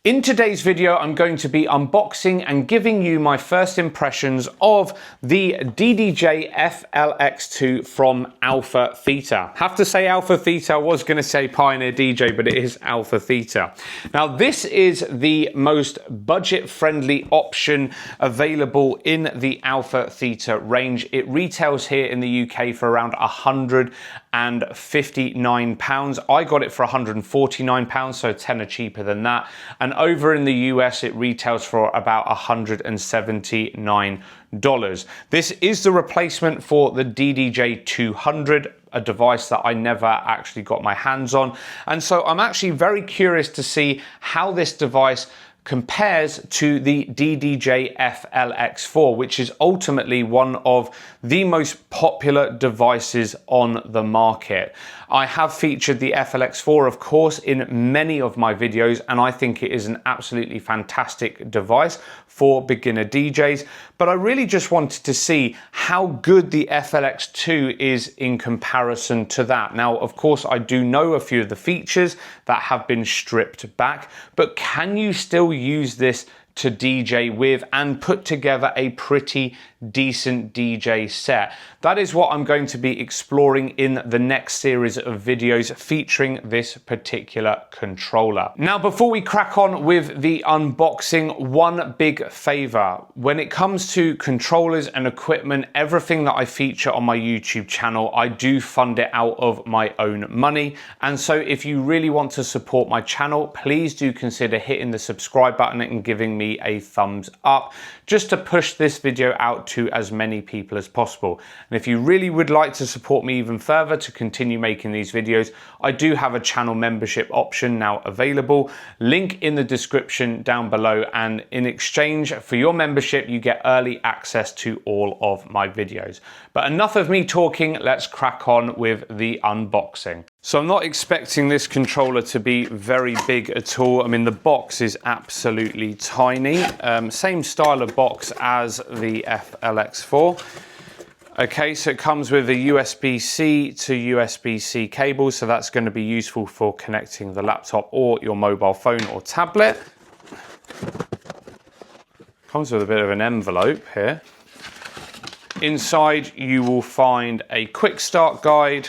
In today's video, I'm going to be unboxing and giving you my first impressions of the DDJ-FLX2 from AlphaTheta. Have to say AlphaTheta, I was going to say Pioneer DJ, but it is AlphaTheta. Now, this is the most budget-friendly option available in the AlphaTheta range. It retails here in the UK for around £159. I got it for £149, so tenner cheaper than that. And over in the US, it retails for about $179. This is the replacement for the DDJ-200, a device that I never actually got my hands on. And so I'm actually very curious to see how this device compares to the DDJ-FLX4, which is ultimately one of the most popular devices on the market. I have featured the FLX4, of course, in many of my videos, and I think it is an absolutely fantastic device for beginner DJs, but I really just wanted to see how good the FLX2 is in comparison to that. Now, of course, I do know a few of the features that have been stripped back, but can you still use this to DJ with and put together a pretty decent DJ set? That is what I'm going to be exploring in the next series of videos featuring this particular controller. Now, before we crack on with the unboxing, one big favor. When it comes to controllers and equipment, everything that I feature on my YouTube channel, I do fund it out of my own money. And so if you really want to support my channel, please do consider hitting the subscribe button and giving me a thumbs up, just to push this video out to as many people as possible. And if you really would like to support me even further to continue making these videos, I do have a channel membership option now available. Link in the description down below, and in exchange for your membership, you get early access to all of my videos. But enough of me talking, let's crack on with the unboxing. So I'm not expecting this controller to be very big at all. I mean, the box is absolutely tiny. Same style of box as the FLX4. Okay, so it comes with a USB-C to USB-C cable, so that's going to be useful for connecting the laptop or your mobile phone or tablet. Comes with a bit of an envelope here. Inside, you will find a quick start guide,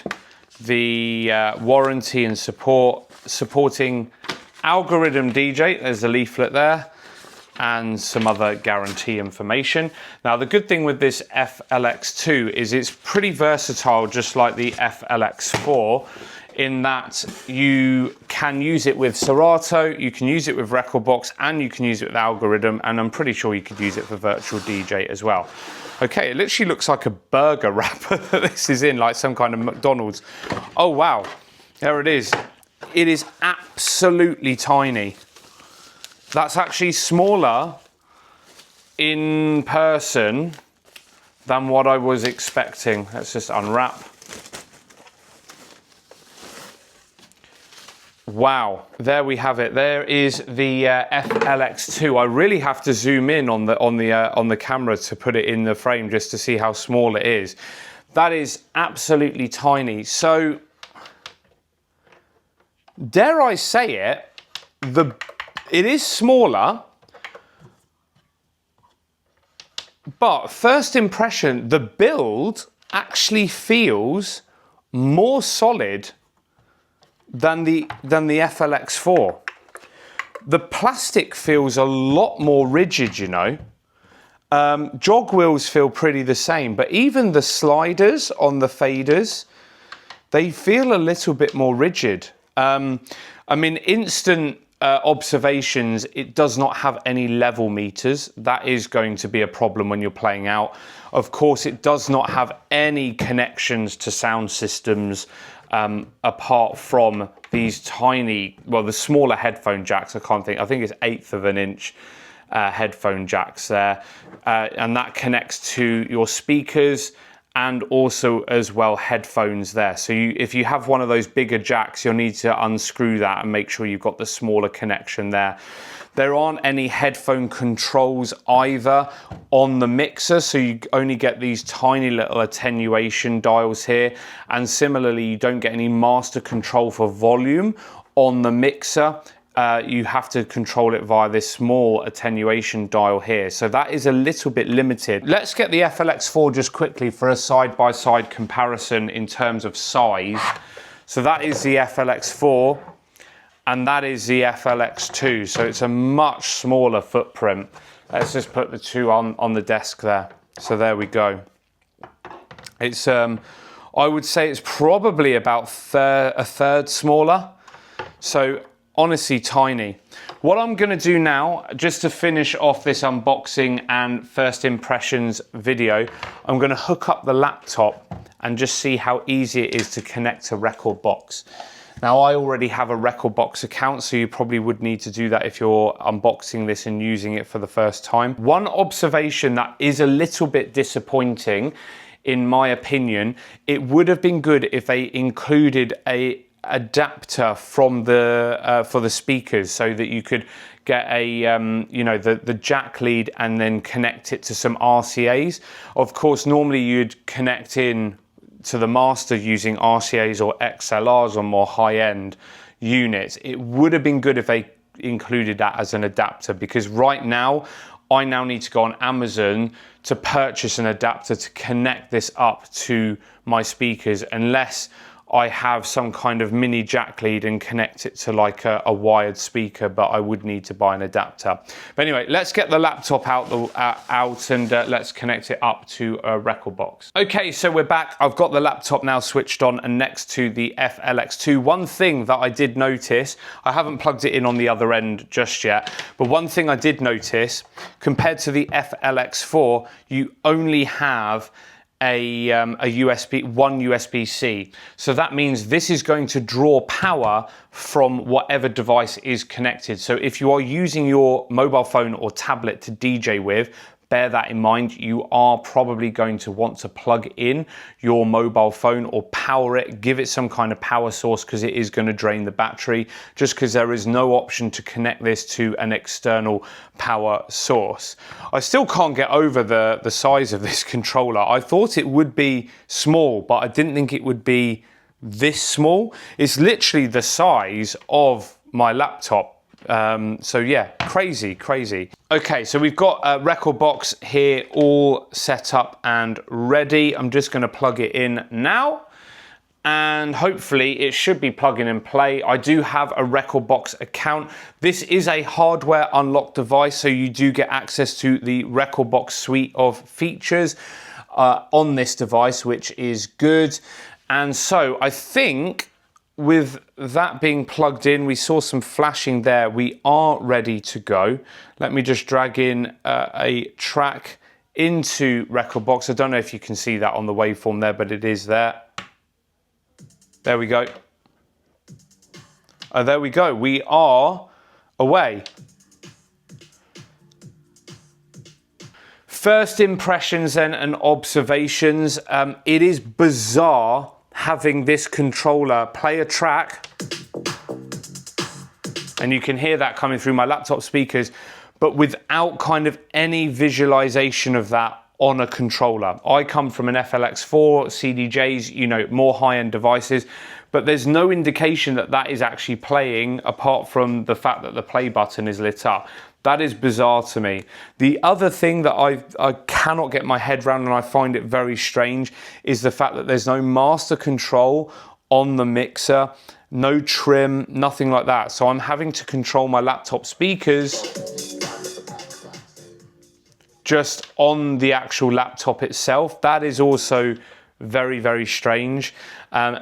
the warranty and supporting algorithm DJ. There's a leaflet there, and some other guarantee information. Now, the good thing with this FLX2 is it's pretty versatile, just like the FLX4, in that you can use it with Serato, you can use it with Rekordbox, and you can use it with algorithm, and I'm pretty sure you could use it for virtual DJ as well. Okay, it literally looks like a burger wrapper that this is in, like some kind of McDonald's. Oh wow, there it is. It is absolutely tiny. That's actually smaller in person than what I was expecting. Let's just unwrap. Wow, there we have it. There is the FLX2. I really have to zoom in on the camera to put it in the frame just to see how small it is. That is absolutely tiny. So, dare I say it, it is smaller, but first impression, the build actually feels more solid than the FLX4. The plastic feels a lot more rigid, you know. Jog wheels feel pretty the same, but even the sliders on the faders, they feel a little bit more rigid. I mean, instant observations, it does not have any level meters. That is going to be a problem when you're playing out. Of course, it does not have any connections to sound systems apart from these tiny, well, the smaller headphone jacks. I think it's 1/8 of an inch headphone jacks there, and that connects to your speakers and also as well headphones there. So if you have one of those bigger jacks, you'll need to unscrew that and make sure you've got the smaller connection there. There aren't any headphone controls either on the mixer, so you only get these tiny little attenuation dials here. And similarly, you don't get any master control for volume on the mixer. you have to control it via this small attenuation dial here. So that is a little bit limited. Let's get the FLX4 just quickly for a side-by-side comparison in terms of size. So that is the FLX4 and that is the FLX2. So it's a much smaller footprint. Let's just put the two on the desk there. So there we go. It's, I would say it's probably about a third smaller. So honestly tiny. What I'm going to do now, just to finish off this unboxing and first impressions video, I'm going to hook up the laptop and just see how easy it is to connect to Rekordbox. Now, I already have a Rekordbox account, so you probably would need to do that if you're unboxing this and using it for the first time. One observation that is a little bit disappointing, in my opinion, it would have been good if they included a adapter from the for the speakers, so that you could get a you know, the jack lead and then connect it to some RCAs. Of course, normally you'd connect in to the master using RCAs or XLRs on more high-end units. It would have been good if they included that as an adapter, because right now I now need to go on Amazon to purchase an adapter to connect this up to my speakers, unless I have some kind of mini jack lead and connect it to like a wired speaker, but I would need to buy an adapter. But anyway, let's get the laptop out and let's connect it up to a Rekordbox. Okay, so we're back. I've got the laptop now switched on and next to the FLX2. One thing that I did notice, I haven't plugged it in on the other end just yet, but one thing I did notice, compared to the FLX4, you only have a one USB-C. So that means this is going to draw power from whatever device is connected. So if you are using your mobile phone or tablet to DJ with, bear that in mind. You are probably going to want to plug in your mobile phone or power it, give it some kind of power source, because it is going to drain the battery, just because there is no option to connect this to an external power source. I still can't get over the size of this controller. I thought it would be small, but I didn't think it would be this small. It's literally the size of my laptop. So yeah, crazy. Okay, so we've got a Rekordbox here all set up and ready. I'm just going to plug it in now, and hopefully it should be plugging and play. I do have a Rekordbox account. This is a hardware unlocked device, so you do get access to the Rekordbox suite of features on this device, which is good. And so I think, with that being plugged in, we saw some flashing there. We are ready to go. Let me just drag in a track into Rekordbox. I don't know if you can see that on the waveform there, but it is there. There we go. There we go. We are away. First impressions then and observations. It is bizarre having this controller play a track, and you can hear that coming through my laptop speakers, but without kind of any visualization of that on a controller. I come from an FLX4, CDJs, you know, more high-end devices, but there's no indication that that is actually playing, apart from the fact that the play button is lit up. That is bizarre to me. The other thing that I cannot get my head around, and I find it very strange, is the fact that there's no master control on the mixer, no trim, nothing like that. So I'm having to control my laptop speakers just on the actual laptop itself. That is also very strange.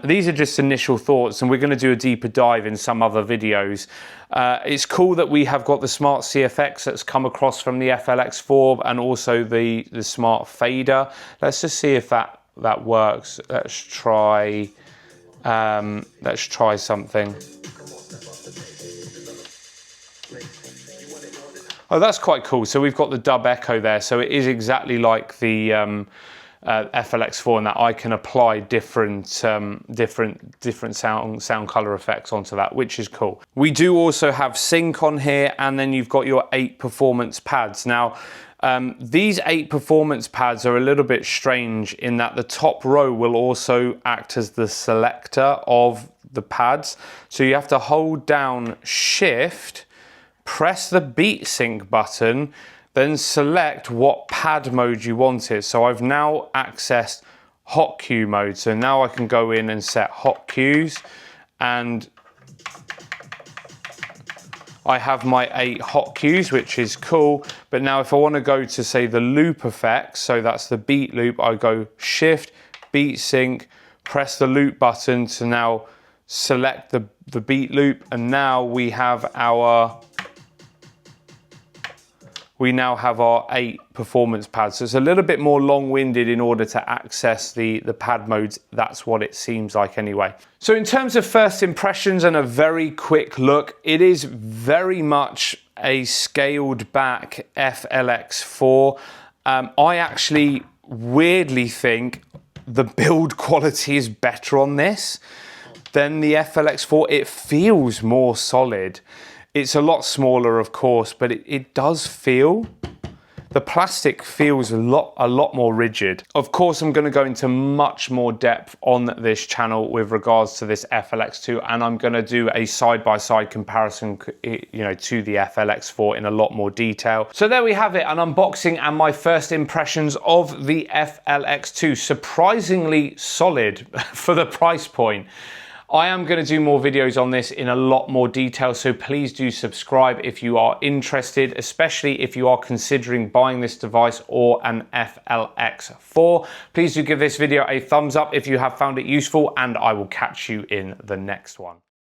These are just initial thoughts, and we're going to do a deeper dive in some other videos. It's cool that we have got the smart CFX that's come across from the FLX4, and also the smart fader. Let's just see if that works. Let's try something. Oh, that's quite cool. So we've got the dub echo there. So it is exactly like the FLX4, and that I can apply different sound color effects onto that, which is cool. We do also have sync on here, and then you've got your 8 performance pads. Now, these 8 performance pads are a little bit strange in that the top row will also act as the selector of the pads. So you have to hold down Shift, press the beat sync button, then select what pad mode you wanted. So I've now accessed hot cue mode. So now I can go in and set hot cues, and I have my 8 hot cues, which is cool. But now if I want to go to, say, the loop effects, so that's the beat loop, I go Shift, beat sync, press the loop button to now select the beat loop, and now we have our 8 performance pads. So it's a little bit more long-winded in order to access the pad modes. That's what it seems like anyway. So in terms of first impressions and a very quick look, it is very much a scaled back FLX4. I actually weirdly think the build quality is better on this than the FLX4. It feels more solid. It's a lot smaller, of course, but it does feel, the plastic feels a lot more rigid. Of course, I'm going to go into much more depth on this channel with regards to this FLX2, and I'm going to do a side-by-side comparison, you know, to the FLX4 in a lot more detail. So there we have it, an unboxing and my first impressions of the FLX2. Surprisingly solid for the price point. I am going to do more videos on this in a lot more detail, so please do subscribe if you are interested, especially if you are considering buying this device or an FLX4. Please do give this video a thumbs up if you have found it useful, and I will catch you in the next one.